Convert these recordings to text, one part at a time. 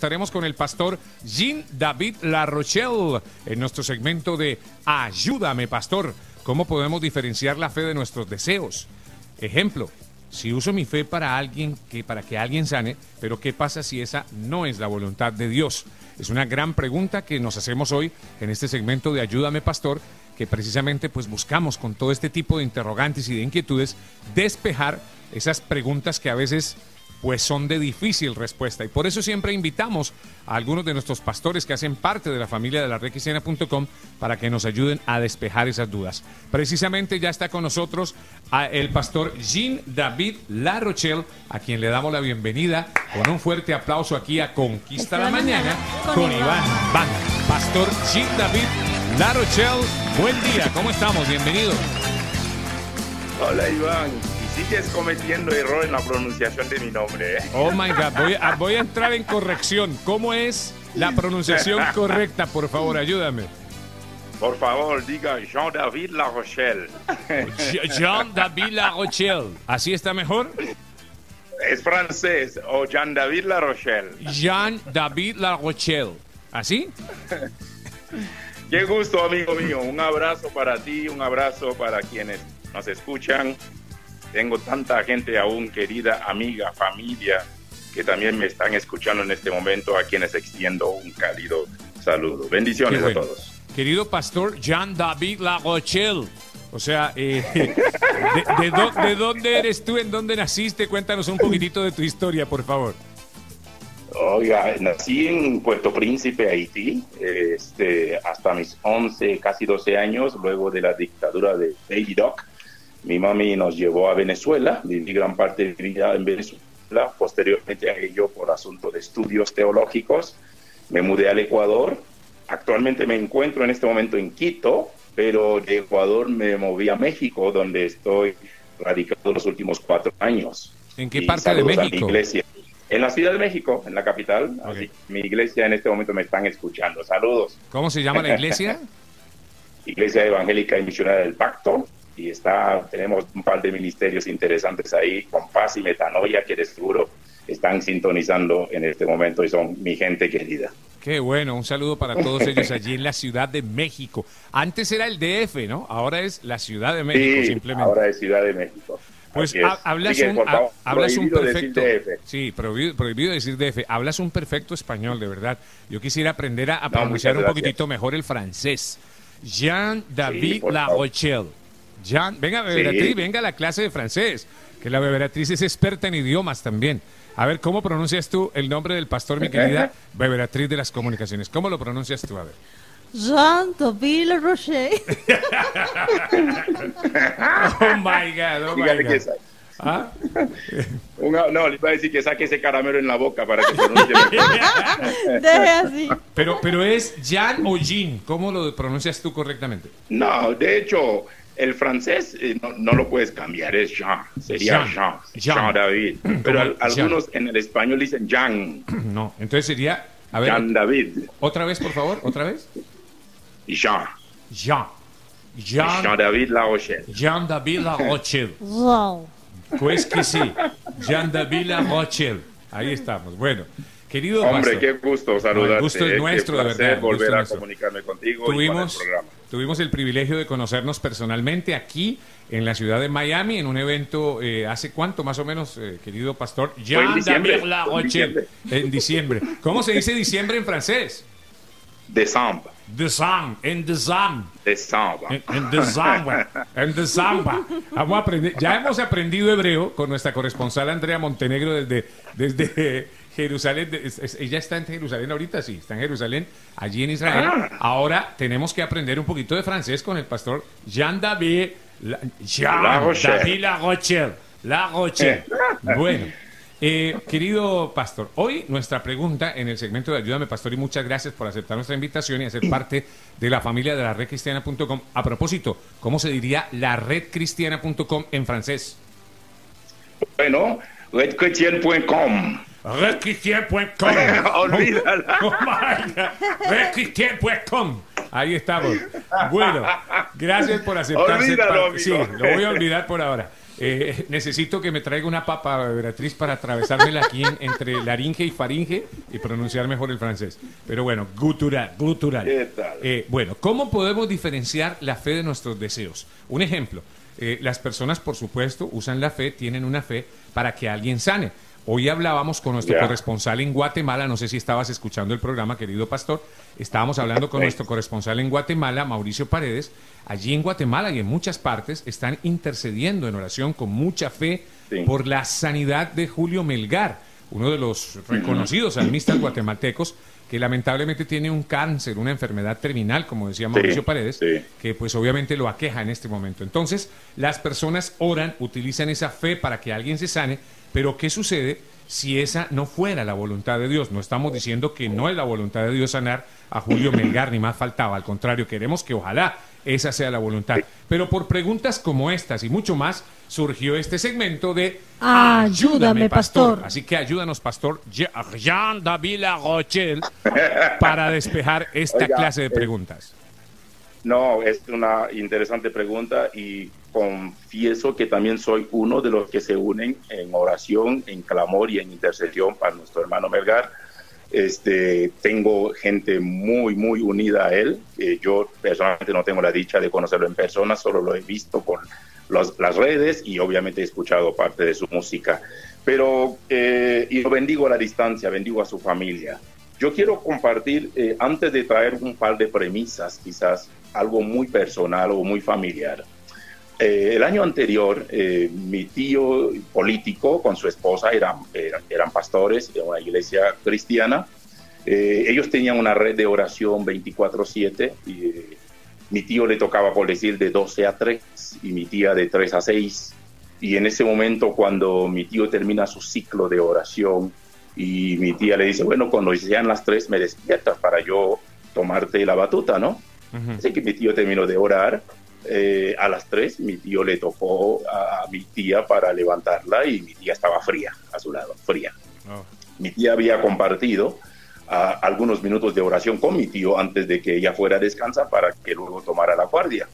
Estaremos con el pastor Jean-David Larochelle en nuestro segmento de Ayúdame, pastor. ¿Cómo podemos diferenciar la fe de nuestros deseos? Ejemplo, si uso mi fe para que alguien sane, pero ¿qué pasa si esa no es la voluntad de Dios? Es una gran pregunta que nos hacemos hoy en este segmento de Ayúdame, pastor, que precisamente pues buscamos con todo este tipo de interrogantes y de inquietudes despejar esas preguntas que a veces pues son de difícil respuesta, y por eso siempre invitamos a algunos de nuestros pastores que hacen parte de la familia de la redcristiana.com para que nos ayuden a despejar esas dudas. Precisamente ya está con nosotros el pastor Jean-David Larochelle, a quien le damos la bienvenida con un fuerte aplauso aquí a Conquista la Mañana con Iván Banda. Pastor Jean-David Larochelle, buen día, ¿cómo estamos? Bienvenido. Hola, Iván. Sigues cometiendo error en la pronunciación de mi nombre, ¿eh? Oh my God, voy a entrar en corrección. ¿Cómo es la pronunciación correcta? Por favor, ayúdame. Por favor, diga Jean-David Larochelle. Jean-David Larochelle. ¿Así está mejor? Es francés, o Jean-David Larochelle. Jean-David Larochelle. ¿Así? Qué gusto, amigo mío. Un abrazo para ti, un abrazo para quienes nos escuchan. Tengo tanta gente aún, querida amiga, familia, que también me están escuchando en este momento, a quienes extiendo un cálido saludo. Bendiciones a todos. Querido pastor Jean-David Larochelle, o sea, ¿de dónde eres tú? ¿En dónde naciste? Cuéntanos un poquitito de tu historia, por favor. Oiga, nací en Puerto Príncipe, Haití, hasta mis 11, casi 12 años, luego de la dictadura de Baby Doc. Mi mami nos llevó a Venezuela, viví gran parte de mi vida en Venezuela, posteriormente a ello por asunto de estudios teológicos, me mudé al Ecuador, actualmente me encuentro en este momento en Quito, pero de Ecuador me moví a México, donde estoy radicado los últimos 4 años. ¿En qué parte de México? A mi iglesia. En la Ciudad de México, en la capital, Okay. Así, mi iglesia en este momento me están escuchando, saludos. ¿Cómo se llama la iglesia? Iglesia Evangélica y Misionera del Pacto. Y tenemos un par de ministerios interesantes ahí, Compás y Metanoia, que de seguro están sintonizando en este momento y son mi gente querida. Qué bueno, un saludo para todos ellos allí en la Ciudad de México. Antes era el DF, ¿no? Ahora es la Ciudad de México, sí, simplemente. Ahora es Ciudad de México. Pues hablas un perfecto, decir DF. Sí, prohibido decir DF. Hablas un perfecto español, de verdad. Yo quisiera aprender a pronunciar un poquitito mejor el francés. Jean-David Larochelle. Venga, Beberatriz, venga a la clase de francés, que la Beberatriz es experta en idiomas también. A ver, ¿cómo pronuncias tú el nombre del pastor, mi querida Beberatriz de las comunicaciones? ¿Cómo lo pronuncias tú? A ver. Jean-David Larochelle. Oh my God, oh my God. ¿Ah? No, le iba a decir que saque ese caramelo en la boca para que pronuncie mejor. Deje así. Pero es Jean o Jean, ¿cómo lo pronuncias tú correctamente? No, de hecho, el francés no lo puedes cambiar, es Jean, sería Jean David. Pero algunos en el español dicen Jean. No, entonces sería, a ver, Jean David. Otra vez, por favor, otra vez. Jean David Larochelle. Jean-David Larochelle. Wow. Pues que sí, Jean-David Larochelle. Ahí estamos. Bueno, querido hombre, pastor, qué gusto saludarte. El gusto es nuestro, de verdad. Volver a comunicarme contigo y con el programa. Tuvimos el privilegio de conocernos personalmente aquí en la ciudad de Miami en un evento hace cuánto más o menos, querido pastor Jean-David Larochelle. En diciembre. ¿Cómo se dice diciembre en francés? Décembre. En décembre. En décembre. Vamos a aprender. Ya hemos aprendido hebreo con nuestra corresponsal Andrea Montenegro desde Jerusalén. Ella está en Jerusalén ahorita, sí, está en Jerusalén, allí en Israel. Ahora tenemos que aprender un poquito de francés con el pastor Jean-David Larochelle. Bueno. Querido pastor, hoy nuestra pregunta en el segmento de Ayúdame, pastor, y muchas gracias por aceptar nuestra invitación y hacer parte de la familia de la redcristiana.com. A propósito, ¿cómo se diría la redcristiana.com en francés? Bueno, redchrétien.com. Redchrétien.com. Olvídala. Redchrétien.com. Ahí estamos. Bueno, gracias por aceptarse. Olvídalo, amigo. Sí, lo voy a olvidar por ahora. Necesito que me traiga una papa, Beatriz, para atravesármela aquí entre laringe y faringe y pronunciar mejor el francés. Pero bueno, gutural, glutural. ¿Qué tal? Bueno, ¿cómo podemos diferenciar la fe de nuestros deseos? Un ejemplo, las personas, por supuesto, usan la fe, tienen una fe para que alguien sane. Hoy hablábamos con nuestro corresponsal en Guatemala, no sé si estabas escuchando el programa, querido pastor, estábamos hablando con nuestro corresponsal en Guatemala, Mauricio Paredes. Allí en Guatemala y en muchas partes están intercediendo en oración con mucha fe por la sanidad de Julio Melgar, uno de los reconocidos salmistas guatemaltecos, que lamentablemente tiene un cáncer, una enfermedad terminal, como decía Mauricio Paredes, que pues obviamente lo aqueja en este momento. Entonces, las personas oran, utilizan esa fe para que alguien se sane, pero ¿qué sucede si esa no fuera la voluntad de Dios? No estamos diciendo que no es la voluntad de Dios sanar a Julio Melgar, ni más faltaba, al contrario, queremos que ojalá esa sea la voluntad. Pero por preguntas como estas y mucho más, surgió este segmento de Ayúdame, pastor. Así que ayúdanos, pastor Jean-David La Rochelle, para despejar esta clase de preguntas. No, es una interesante pregunta y confieso que también soy uno de los que se unen en oración, en clamor y en intercesión para nuestro hermano Melgar. Tengo gente muy, muy unida a él. Yo personalmente no tengo la dicha de conocerlo en persona, solo lo he visto por las redes y obviamente he escuchado parte de su música. Pero, y lo bendigo a la distancia, bendigo a su familia. Yo quiero compartir, antes de traer un par de premisas, quizás algo muy personal o muy familiar. El año anterior, mi tío político con su esposa eran pastores de una iglesia cristiana. Ellos tenían una red de oración 24/7. Mi tío le tocaba, por decir, de 12 a 3 y mi tía de 3 a 6. Y en ese momento, cuando mi tío termina su ciclo de oración y mi tía le dice, bueno, cuando sean las 3 me despiertas para yo tomarte la batuta, ¿no? Así que mi tío terminó de orar. A las 3 mi tío le tocó a mi tía para levantarla y mi tía estaba fría a su lado, fría. Mi tía había compartido algunos minutos de oración con mi tío antes de que ella fuera a descansar para que luego tomara la guardia.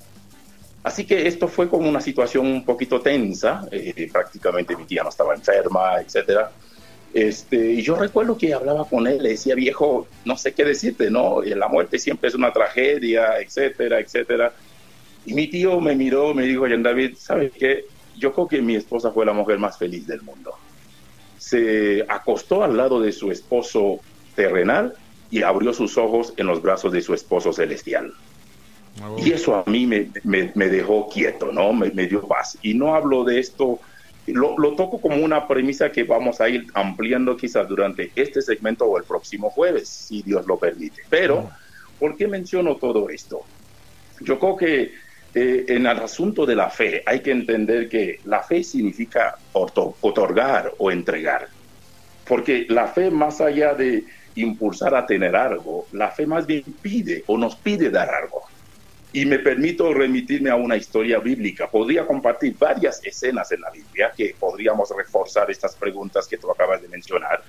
Así que esto fue como una situación un poquito tensa, prácticamente mi tía no estaba enferma, etcétera. Y yo recuerdo que hablaba con él, le decía, viejo, no sé qué decirte, ¿no? La muerte siempre es una tragedia, etcétera, etcétera. Y mi tío me miró, me dijo, Jean-David, ¿sabes qué? Yo creo que mi esposa fue la mujer más feliz del mundo. Se acostó al lado de su esposo terrenal y abrió sus ojos en los brazos de su esposo celestial. Y eso a mí me dejó quieto, ¿no? Me dio paz. Y no hablo de esto, lo toco como una premisa que vamos a ir ampliando quizás durante este segmento o el próximo jueves, si Dios lo permite. Pero, ¿por qué menciono todo esto? Yo creo que en el asunto de la fe hay que entender que la fe significa otorgar o entregar. Porque la fe, más allá de impulsar a tener algo, la fe más bien pide o nos pide dar algo. Y me permito remitirme a una historia bíblica. Podría compartir varias escenas en la Biblia que podríamos reforzar estas preguntas que tú acabas de mencionar.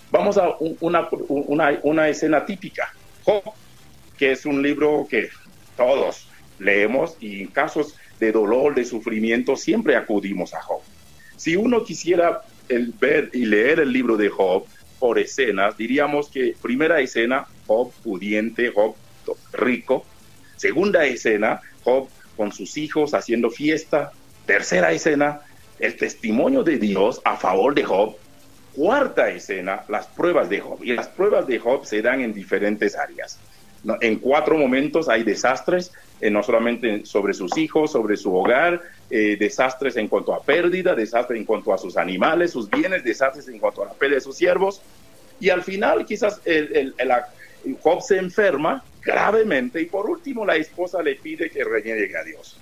Vamos a una escena típica. Job, que es un libro que todos leemos y en casos de dolor, de sufrimiento, siempre acudimos a Job. Si uno quisiera ver y leer el libro de Job por escenas, diríamos que primera escena, Job pudiente, Job rico. Segunda escena, Job con sus hijos haciendo fiesta. Tercera escena, el testimonio de Dios a favor de Job. Cuarta escena, las pruebas de Job. Y las pruebas de Job se dan en diferentes áreas. En 4 momentos hay desastres, no solamente sobre sus hijos, sobre su hogar, desastres en cuanto a pérdida, desastres en cuanto a sus animales, sus bienes, desastres en cuanto a la pérdida de sus siervos. Y al final quizás Job se enferma gravemente y por último la esposa le pide que reniegue a Dios.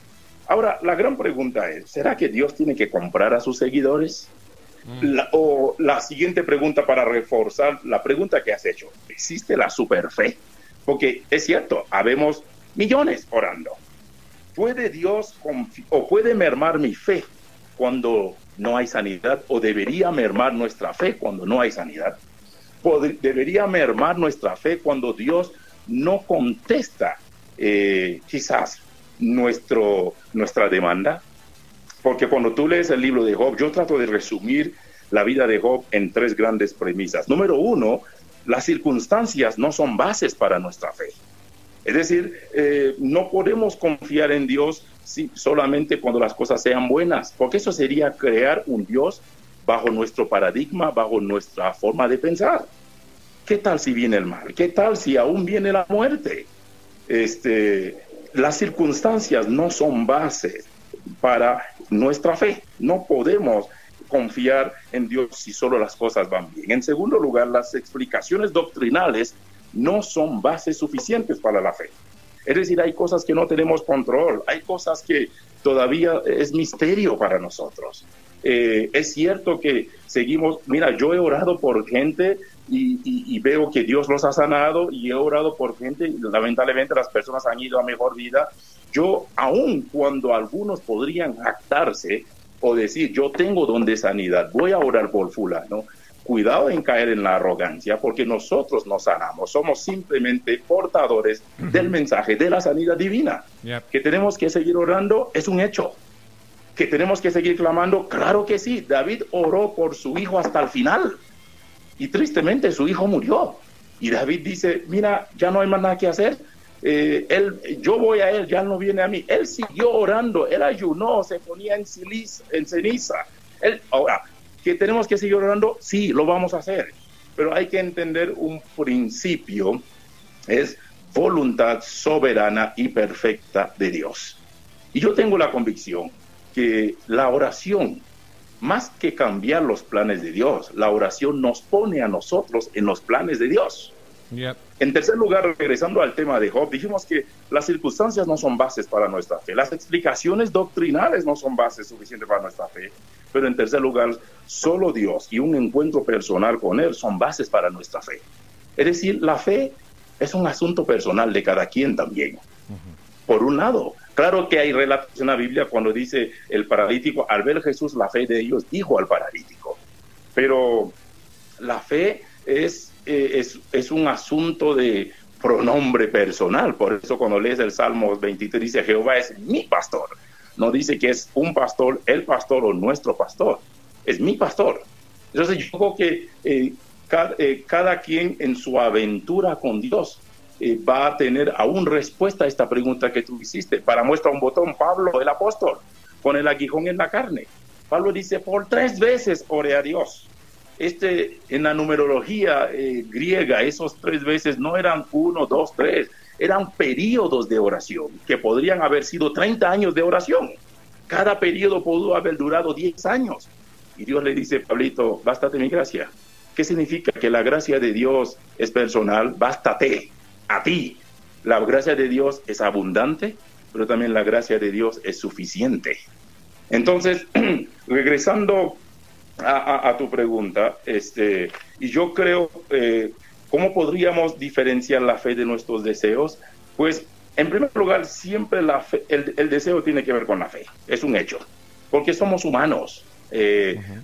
Ahora, la gran pregunta es, ¿será que Dios tiene que comprar a sus seguidores? O la siguiente pregunta para reforzar la pregunta que has hecho, ¿existe la superfe? Porque es cierto, habemos millones orando. ¿Puede Dios o puede mermar mi fe cuando no hay sanidad? ¿O debería mermar nuestra fe cuando no hay sanidad? ¿Debería mermar nuestra fe cuando Dios no contesta quizás nuestra demanda? Porque cuando tú lees el libro de Job, yo trato de resumir la vida de Job en 3 grandes premisas. Número 1, las circunstancias no son bases para nuestra fe. Es decir, no podemos confiar en Dios solamente cuando las cosas sean buenas, porque eso sería crear un Dios bajo nuestro paradigma, bajo nuestra forma de pensar. ¿Qué tal si viene el mal? ¿Qué tal si aún viene la muerte? Las circunstancias no son bases para nuestra fe. No podemos confiar en Dios si solo las cosas van bien. En segundo lugar, las explicaciones doctrinales no son bases suficientes para la fe. Es decir, hay cosas que no tenemos control, hay cosas que todavía es misterio para nosotros. Es cierto que seguimos, mira, yo he orado por gente y veo que Dios los ha sanado, y he orado por gente y lamentablemente las personas han ido a mejor vida. Yo, aun cuando algunos podrían jactarse o decir, yo tengo don de sanidad, voy a orar por fulano, cuidado en caer en la arrogancia, porque nosotros no sanamos, somos simplemente portadores del mensaje de la sanidad divina. Que tenemos que seguir orando, es un hecho. Que tenemos que seguir clamando, claro que sí. David oró por su hijo hasta el final, y tristemente su hijo murió. Y David dice, mira, ya no hay más nada que hacer. Yo voy a él, ya no viene a mí. Él siguió orando, él ayunó, se ponía en ceniza. Ahora, ¿que tenemos que seguir orando? Sí, lo vamos a hacer. Pero hay que entender un principio, es voluntad soberana y perfecta de Dios. Y yo tengo la convicción que la oración, más que cambiar los planes de Dios, la oración nos pone a nosotros en los planes de Dios. Yep. En tercer lugar, regresando al tema de Job, dijimos que las circunstancias no son bases para nuestra fe, las explicaciones doctrinales no son bases suficientes para nuestra fe, pero en tercer lugar, solo Dios y un encuentro personal con Él son bases para nuestra fe. Es decir, la fe es un asunto personal de cada quien también. Por un lado, claro que hay relatos en la Biblia cuando dice el paralítico, al ver Jesús, la fe de ellos dijo al paralítico, pero la fe es un asunto de pronombre personal. Por eso cuando lees el Salmo 23 dice, Jehová es mi pastor. No dice que es un pastor, el pastor o nuestro pastor. Es mi pastor. Entonces yo creo que cada quien en su aventura con Dios va a tener aún respuesta a esta pregunta que tú hiciste. Para muestra un botón, Pablo, el apóstol, con el aguijón en la carne. Pablo dice, por 3 veces oré a Dios. En la numerología griega, esos 3 veces no eran 1, 2, 3, eran periodos de oración, que podrían haber sido 30 años de oración. Cada periodo pudo haber durado 10 años. Y Dios le dice, Pablito, bástate mi gracia. ¿Qué significa? Que la gracia de Dios es personal, bástate a ti. La gracia de Dios es abundante, pero también la gracia de Dios es suficiente. Entonces, regresando a tu pregunta, y yo creo, ¿cómo podríamos diferenciar la fe de nuestros deseos? Pues, en primer lugar, siempre la fe, el deseo tiene que ver con la fe, es un hecho, porque somos humanos.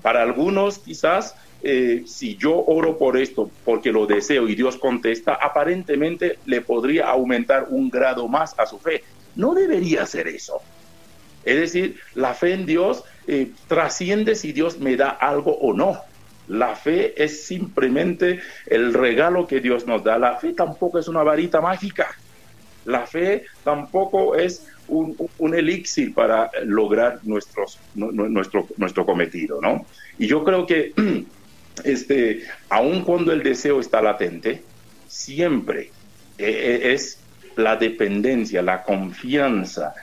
Para algunos, quizás, si yo oro por esto, porque lo deseo y Dios contesta, aparentemente le podría aumentar un grado más a su fe. No debería ser eso. Es decir, la fe en Dios trasciende si Dios me da algo o no. La fe es simplemente el regalo que Dios nos da. La fe tampoco es una varita mágica. La fe tampoco es un elixir para lograr nuestro cometido, ¿no? Y yo creo que aun cuando el deseo está latente, siempre es la dependencia, la confianza,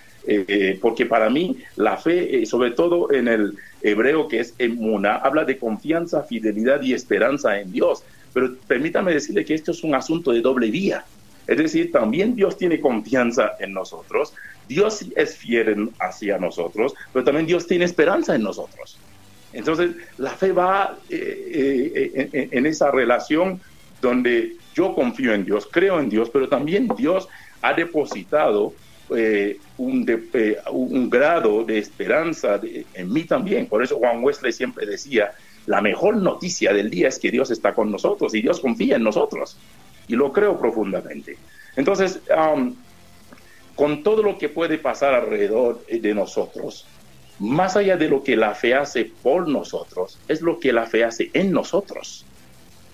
porque para mí la fe, sobre todo en el hebreo que es emuná, habla de confianza, fidelidad y esperanza en Dios. Pero permítame decirle que esto es un asunto de doble vía. Es decir, también Dios tiene confianza en nosotros, Dios es fiel hacia nosotros, pero también Dios tiene esperanza en nosotros. Entonces, la fe va en esa relación donde yo confío en Dios, creo en Dios, pero también Dios ha depositado un grado de esperanza en mí también. Por eso Juan Wesley siempre decía, la mejor noticia del día es que Dios está con nosotros y Dios confía en nosotros. Y lo creo profundamente. Entonces, con todo lo que puede pasar alrededor de nosotros, más allá de lo que la fe hace por nosotros, es lo que la fe hace en nosotros.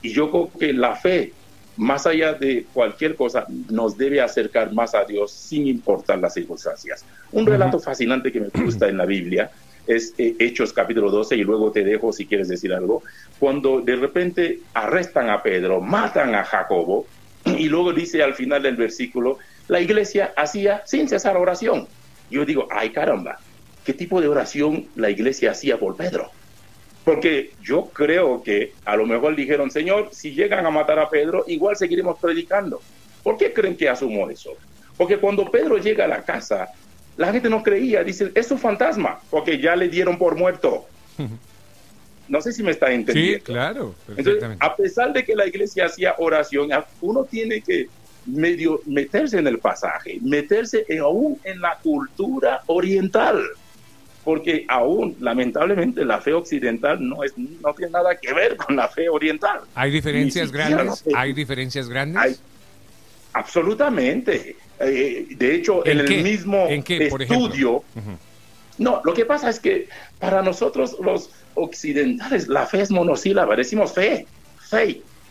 Y yo creo que la fe, más allá de cualquier cosa, nos debe acercar más a Dios sin importar las circunstancias. Un relato fascinante que me gusta en la Biblia es Hechos capítulo 12, y luego te dejo si quieres decir algo, cuando de repente arrestan a Pedro, matan a Jacobo, y luego dice al final del versículo, la iglesia hacía sin cesar oración. Yo digo, ay caramba, ¿qué tipo de oración la iglesia hacía por Pedro? Porque yo creo que a lo mejor dijeron, Señor, si llegan a matar a Pedro, igual seguiremos predicando. ¿Por qué creen que asumo eso? Porque cuando Pedro llega a la casa, la gente no creía, dice, es un fantasma, porque ya le dieron por muerto. No sé si me está entendiendo. Sí, claro, perfectamente. Entonces, a pesar de que la iglesia hacía oración, uno tiene que medio meterse en el pasaje, meterse aún en la cultura oriental, porque aún, lamentablemente, la fe occidental no tiene nada que ver con la fe oriental. ¿Hay diferencias grandes? ¿Hay diferencias grandes? Absolutamente. De hecho, en el mismo estudio... No, lo que pasa es que para nosotros los occidentales la fe es monosílaba, decimos fe,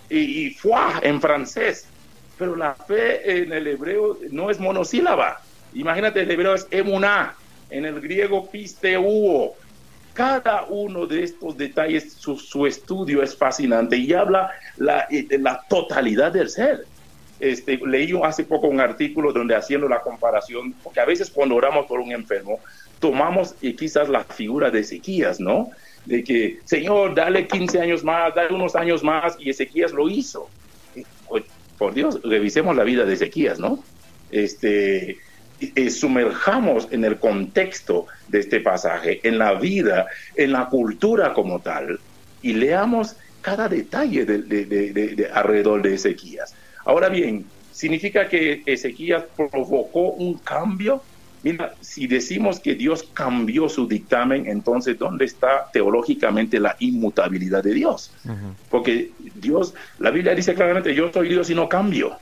y foi en francés, pero la fe en el hebreo no es monosílaba. Imagínate, el hebreo es emuná, en el griego pisteuo. Cada uno de estos detalles, su estudio es fascinante y habla de la totalidad del ser. Leí hace poco un artículo donde haciendo la comparación, porque a veces cuando oramos por un enfermo, tomamos quizás la figura de Ezequías, ¿no? De que, Señor, dale 15 años más, dale unos años más, y Ezequías lo hizo. Por Dios, revisemos la vida de Ezequías, ¿no? Sumerjamos en el contexto de este pasaje, en la vida, en la cultura como tal, y leamos cada detalle de alrededor de Ezequías. Ahora bien, ¿significa que Ezequías provocó un cambio? Mira, si decimos que Dios cambió su dictamen, entonces ¿dónde está teológicamente la inmutabilidad de Dios? Porque Dios, la Biblia dice claramente, yo soy Dios y no cambio.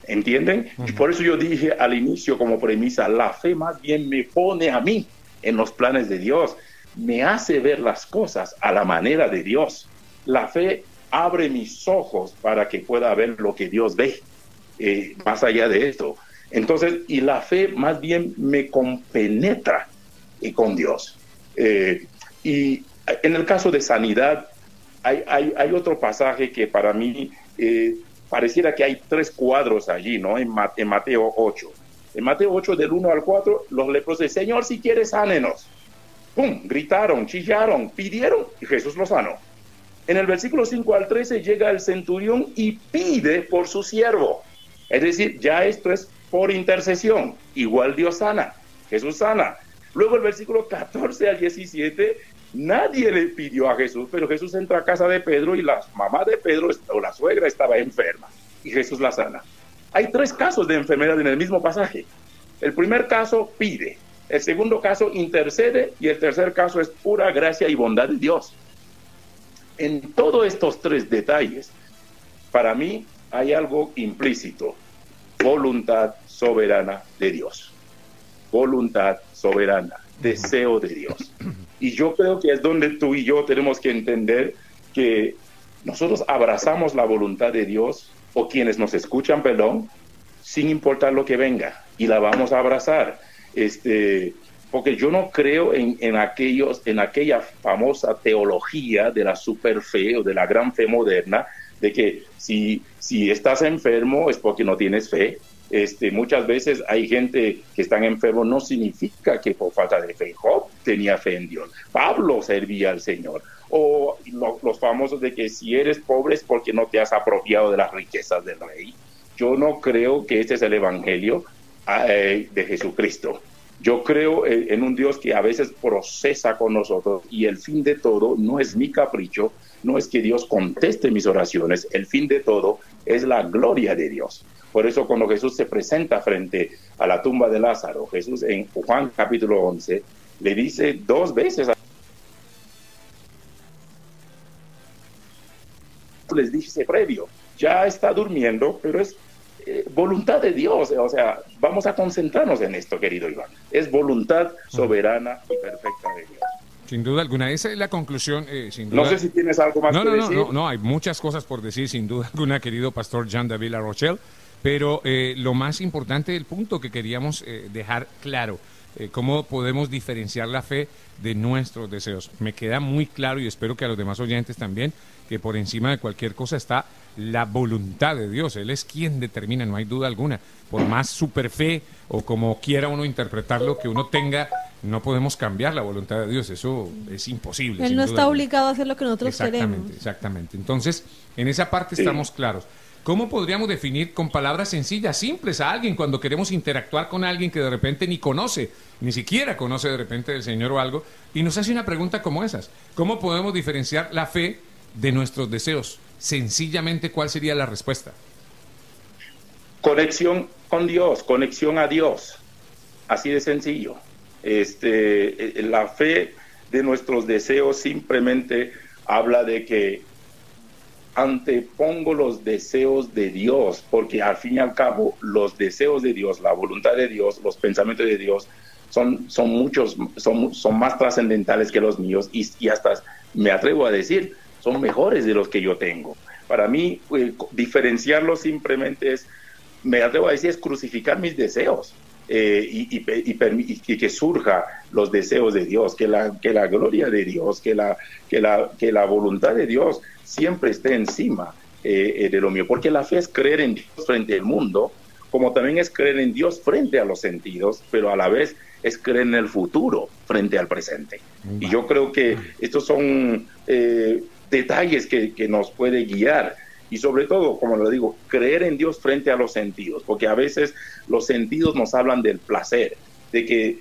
¿Entienden? Y por eso yo dije al inicio como premisa, la fe más bien me pone a mí en los planes de Dios, me hace ver las cosas a la manera de Dios. La fe abre mis ojos para que pueda ver lo que Dios ve, más allá de esto. Entonces, y la fe más bien me compenetra con Dios. Y en el caso de sanidad, hay otro pasaje que para mí pareciera que hay 3 cuadros allí, ¿no? En Mateo 8. En Mateo 8, del 1 al 4, los leprosos, Señor, si quieres, sánenos. ¡Pum! Gritaron, chillaron, pidieron, y Jesús los sanó. En el versículo 5 al 13 llega el centurión y pide por su siervo. Es decir, ya esto es por intercesión. Igual Dios sana, Jesús sana. Luego el versículo 14 al 17, nadie le pidió a Jesús, pero Jesús entra a casa de Pedro y la mamá de Pedro o la suegra estaba enferma y Jesús la sana. Hay 3 casos de enfermedad en el mismo pasaje. El primer caso pide, el segundo caso intercede y el tercer caso es pura gracia y bondad de Dios. En todos estos 3 detalles, para mí hay algo implícito: voluntad soberana de Dios. Voluntad soberana, deseo de Dios. Y yo creo que es donde tú y yo tenemos que entender que nosotros abrazamos la voluntad de Dios, o quienes nos escuchan, perdón, sin importar lo que venga, y la vamos a abrazar. Porque yo no creo en aquella famosa teología de la superfe o de la gran fe moderna, de que si estás enfermo es porque no tienes fe. Muchas veces hay gente que están enfermos, no significa que por falta de fe. Job tenía fe en Dios, Pablo servía al Señor. O los famosos de que si eres pobre es porque no te has apropiado de las riquezas del rey. Yo no creo que este es el evangelio de Jesucristo. Yo creo en un Dios que a veces procesa con nosotros, y el fin de todo no es mi capricho, no es que Dios conteste mis oraciones, el fin de todo es la gloria de Dios. Por eso cuando Jesús se presenta frente a la tumba de Lázaro, Jesús en Juan capítulo 11 le dice 2 veces, les dice previo, ya está durmiendo, pero voluntad de Dios. O sea, vamos a concentrarnos en esto, querido Iván. Es voluntad soberana y perfecta de Dios. Sin duda alguna, esa es la conclusión. Sin duda. No sé si tienes algo más que decir. No, hay muchas cosas por decir, sin duda alguna, querido pastor Jean David La Rochelle, pero lo más importante, el punto que queríamos dejar claro, cómo podemos diferenciar la fe de nuestros deseos. Me queda muy claro, y espero que a los demás oyentes también, que por encima de cualquier cosa está la voluntad de Dios. Él es quien determina, no hay duda alguna. Por más super fe o como quiera uno interpretarlo que uno tenga, no podemos cambiar la voluntad de Dios. Eso es imposible. Él no está obligado a hacer lo que nosotros queremos. Exactamente. Entonces, en esa parte estamos claros. ¿Cómo podríamos definir con palabras sencillas, simples a alguien cuando queremos interactuar con alguien que de repente ni conoce, ni siquiera conoce de repente del Señor o algo, y nos hace una pregunta como esas? ¿Cómo podemos diferenciar la fe de nuestros deseos? Sencillamente, ¿cuál sería la respuesta? Conexión con Dios, conexión a Dios. Así de sencillo. La fe de nuestros deseos simplemente habla de que antepongo los deseos de Dios, porque al fin y al cabo los deseos de Dios, la voluntad de Dios, los pensamientos de Dios son más trascendentales que los míos y hasta me atrevo a decir, son mejores de los que yo tengo. Para mí, diferenciarlo simplemente es, me atrevo a decir, es crucificar mis deseos y que surja los deseos de Dios, que la gloria de Dios, que la voluntad de Dios siempre esté encima de lo mío, porque la fe es creer en Dios frente al mundo, como también es creer en Dios frente a los sentidos, pero a la vez es creer en el futuro frente al presente. Y yo creo que estos son detalles que nos puede guiar, y sobre todo, como lo digo, creer en Dios frente a los sentidos, porque a veces los sentidos nos hablan del placer, de que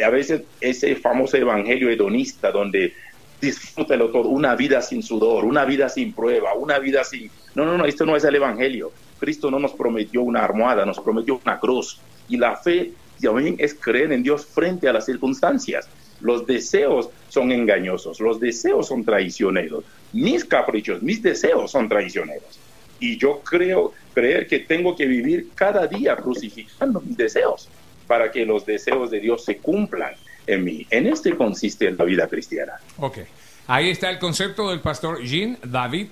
a veces ese famoso evangelio hedonista donde disfrútalo todo, una vida sin sudor, una vida sin prueba, una vida sin... No, esto no es el evangelio. Cristo no nos prometió una almohada, nos prometió una cruz. Y la fe también es creer en Dios frente a las circunstancias. Los deseos son engañosos, los deseos son traicioneros. Mis caprichos, mis deseos son traicioneros. Y yo creer que tengo que vivir cada día crucificando mis deseos para que los deseos de Dios se cumplan en mí. En consiste la vida cristiana. Ok. Ahí está el concepto del pastor Jean David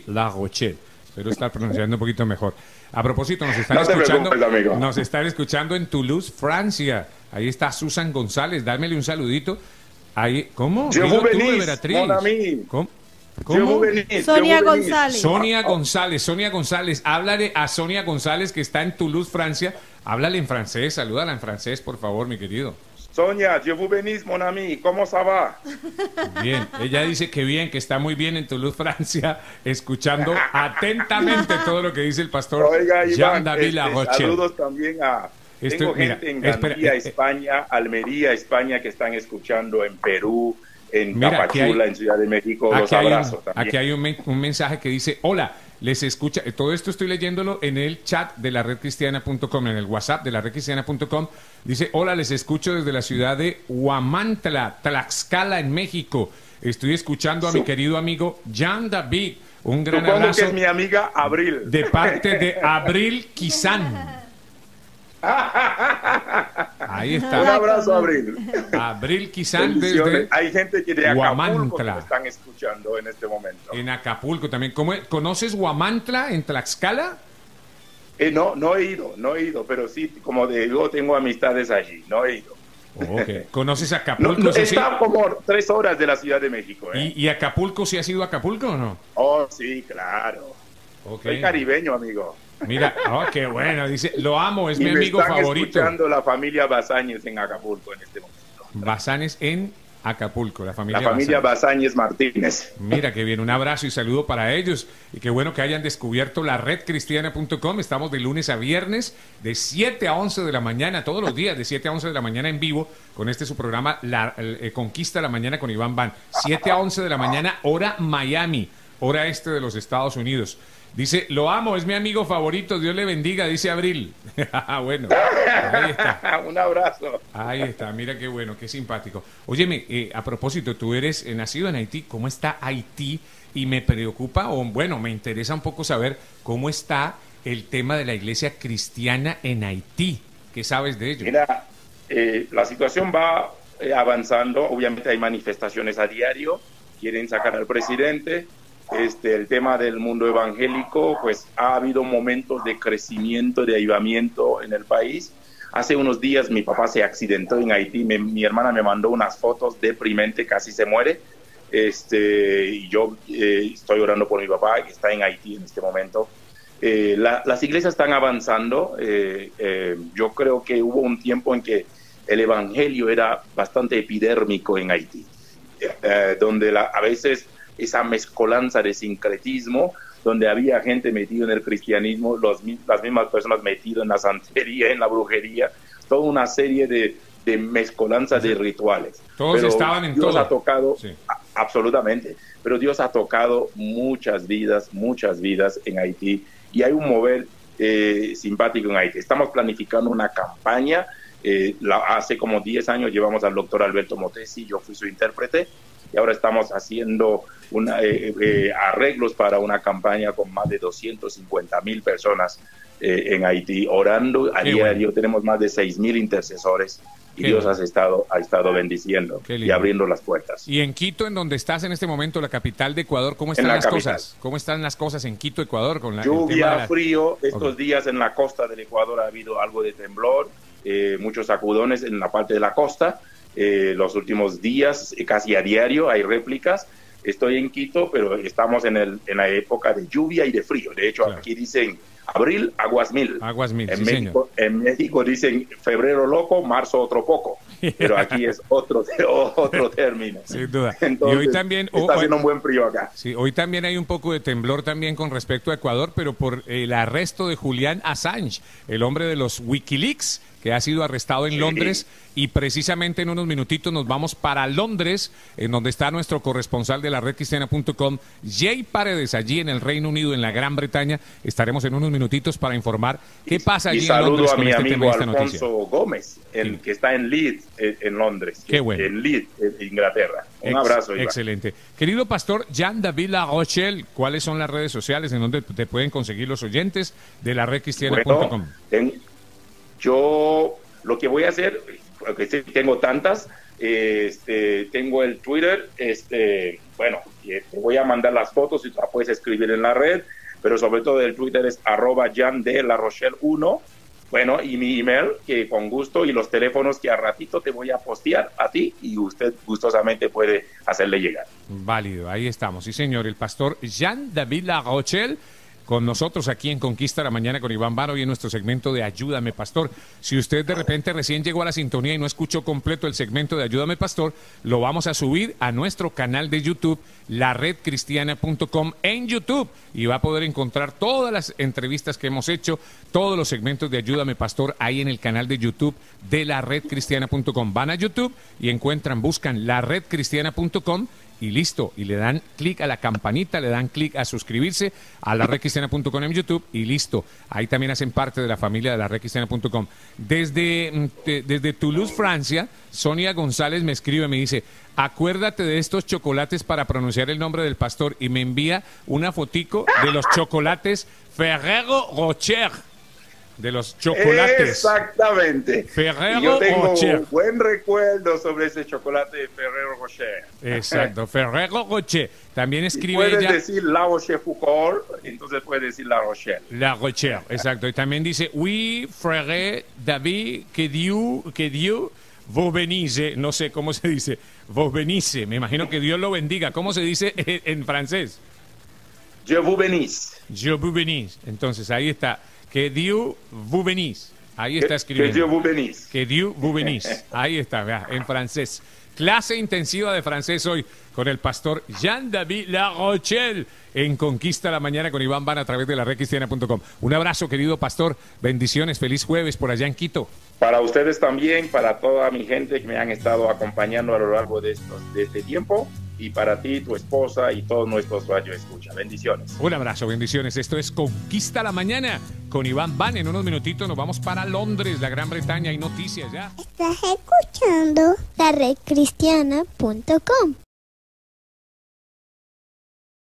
La Rochelle. Espero estar pronunciando un poquito mejor. A propósito, nos están escuchando en Toulouse, Francia. Ahí está Susan González. Dámele un saludito. Ahí, ¿cómo? Dilo tú, Beatriz. ¿Cómo? Sonia González. Sonia González. Háblale a Sonia González, que está en Toulouse, Francia. Háblale en francés. Salúdala en francés, por favor, mi querido. Sonia, je vous bénis, mon ami, ¿cómo ça va? Bien, ella dice que bien, que está muy bien en Toulouse, Francia, escuchando atentamente todo lo que dice el pastor Jean David La Rochelle. Saludos también a... Tengo gente en Gandía, España, Almería, España, que están escuchando en Perú, en Tapachula, en Ciudad de México. Los abrazo también. Aquí hay un mensaje que dice, hola, les escucha, todo esto estoy leyéndolo en el chat de la redcristiana.com, en el WhatsApp de la redcristiana.com. Dice, hola, les escucho desde la ciudad de Huamantla, Tlaxcala, en México. Estoy escuchando a mi querido amigo Jean David. Un gran abrazo. Que es mi amiga Abril. De parte de Abril Quizán. Ahí está. Un abrazo, Abril. Abril Quizán desde hay gente que de Acapulco que me están escuchando en este momento. En Acapulco también. ¿Conoces Huamantla en Tlaxcala? No he ido, pero sí, como digo, tengo amistades allí. No he ido. Okay. ¿Conoces Acapulco? Está como 3 horas de la Ciudad de México. ¿Y Acapulco, sí has ido a Acapulco o no? Oh, sí, claro. Soy caribeño, amigo. Mira, qué bueno, dice, lo amo, es mi amigo favorito. Me están escuchando la familia Bazáñez en Acapulco en este momento. Bazáñez en Acapulco, la familia Bazáñez Martínez. Mira, qué bien, un abrazo y saludo para ellos. Y qué bueno que hayan descubierto la redcristiana.com. Estamos de lunes a viernes, de 7 a 11 de la mañana, todos los días, de 7 a 11 de la mañana en vivo, con su programa Conquista la Mañana con Iván Van. 7 a 11 de la mañana, hora Miami, hora este de los Estados Unidos. Dice, lo amo, es mi amigo favorito, Dios le bendiga, dice Abril. Bueno, ahí está. Un abrazo. Ahí está, mira qué bueno, qué simpático. Óyeme, a propósito, tú eres nacido en Haití, ¿cómo está Haití? Y me preocupa, me interesa un poco saber cómo está el tema de la iglesia cristiana en Haití. ¿Qué sabes de ello? Mira, la situación va avanzando. Obviamente hay manifestaciones a diario. Quieren sacar al presidente. El tema del mundo evangélico, pues ha habido momentos de crecimiento, de avivamiento en el país. Hace unos días mi papá se accidentó en Haití. Mi hermana me mandó unas fotos deprimentes, casi se muere. Y yo estoy orando por mi papá, que está en Haití en este momento. Las iglesias están avanzando. Yo creo que hubo un tiempo en que el evangelio era bastante epidérmico en Haití, donde a veces esa mezcolanza de sincretismo, donde había gente metida en el cristianismo, las mismas personas metidas en la santería, en la brujería, toda una serie de mezcolanza de rituales. Todos estaban en Dios todo. Ha tocado, sí. Absolutamente, pero Dios ha tocado muchas vidas en Haití, y hay un mover simpático en Haití. Estamos planificando una campaña. Hace como 10 años llevamos al doctor Alberto Motesi, yo fui su intérprete, y ahora estamos haciendo arreglos para una campaña con más de 250,000 personas en Haití, orando a diario. Tenemos más de 6,000 intercesores, y Dios ha estado bendiciendo y abriendo las puertas. Y en Quito, en donde estás en este momento, la capital de Ecuador, ¿cómo están las cosas? ¿Cómo están las cosas en Quito, Ecuador? Con lluvia, frío. Estos días en la costa del Ecuador ha habido algo de temblor, muchos sacudones en la parte de la costa. Los últimos días, casi a diario, hay réplicas. Estoy en Quito, pero estamos en la época de lluvia y de frío. De hecho, aquí dicen abril, aguas mil. Aguas mil, en México dicen febrero loco, marzo otro poco. Pero aquí es otro término. Sin duda. Entonces, y hoy también, está haciendo un buen frío acá. Sí, hoy también hay un poco de temblor también con respecto a Ecuador, pero por el arresto de Julian Assange, el hombre de los Wikileaks, que ha sido arrestado en Londres, y precisamente en unos minutitos nos vamos para Londres, en donde está nuestro corresponsal de la redcristiana.com, Jay Paredes, allí en el Reino Unido, en la Gran Bretaña. Estaremos en unos minutitos para informar qué pasa allí en Londres con este tema y esta noticia. Alfonso Gómez, que está en Leeds, en Londres. Qué bueno. En Leeds, Inglaterra. Un abrazo, Iván. Excelente. Querido pastor Jean David La Rochelle, ¿cuáles son las redes sociales en donde te pueden conseguir los oyentes de la redcristiana.com? Bueno, yo lo que voy a hacer, porque tengo tantas, tengo el Twitter, te voy a mandar las fotos y tú las puedes escribir en la red, pero sobre todo el Twitter es @JeanDeLaRochelle1, y mi email, que con gusto, y los teléfonos que a ratito te voy a postear a ti, y usted gustosamente puede hacerle llegar. Válido, ahí estamos, sí señor, el pastor Jean David La Rochelle, con nosotros aquí en Conquista la Mañana con Iván Varo y en nuestro segmento de Ayúdame Pastor. Si usted de repente recién llegó a la sintonía y no escuchó completo el segmento de Ayúdame Pastor, lo vamos a subir a nuestro canal de YouTube, laredcristiana.com, en YouTube, y va a poder encontrar todas las entrevistas que hemos hecho, todos los segmentos de Ayúdame Pastor ahí en el canal de YouTube de laredcristiana.com. Van a YouTube y buscan laredcristiana.com y listo, y le dan clic a la campanita, le dan clic a suscribirse a la redcristiana.com en YouTube y listo. Ahí también hacen parte de la familia de la redcristiana.com. Desde Toulouse, Francia, Sonia González me escribe, me dice: acuérdate de estos chocolates para pronunciar el nombre del pastor, y me envía una fotico de los chocolates Ferrero Rocher. De los chocolates. Exactamente. Ferrero yo tengo Rocher. Un buen recuerdo sobre ese chocolate de Ferrero Rocher. Exacto, Ferrero Rocher. También escribe puedes ella. Puedes decir La Rochefoucauld, entonces puedes decir La Rochelle. La Rocher, exacto. Y también dice: oui, frère David, que Dieu vos benisse. No sé cómo se dice. Vos benisse. Me imagino que Dios lo bendiga. ¿Cómo se dice en francés? Je vous bénisse. Je vous bénisse. Entonces ahí está. Que Dieu vous bénisse. Ahí está escribiendo. Que Dieu vous bénisse. Que Dieu vous bénisse. Ahí está, vea, en francés. Clase intensiva de francés hoy con el pastor Jean David La Rochelle en Conquista la Mañana con Iván Van a través de la redcristiana.com. Un abrazo, querido pastor. Bendiciones. Feliz jueves por allá en Quito. Para ustedes también, para toda mi gente que me han estado acompañando a lo largo de este tiempo, y para ti, tu esposa y todos nuestros radioescuchas. Bendiciones. Un abrazo, bendiciones. Esto es Conquista la Mañana con Iván Van. En unos minutitos nos vamos para Londres, la Gran Bretaña. Hay noticias ya. Estás escuchando la redcristiana.com.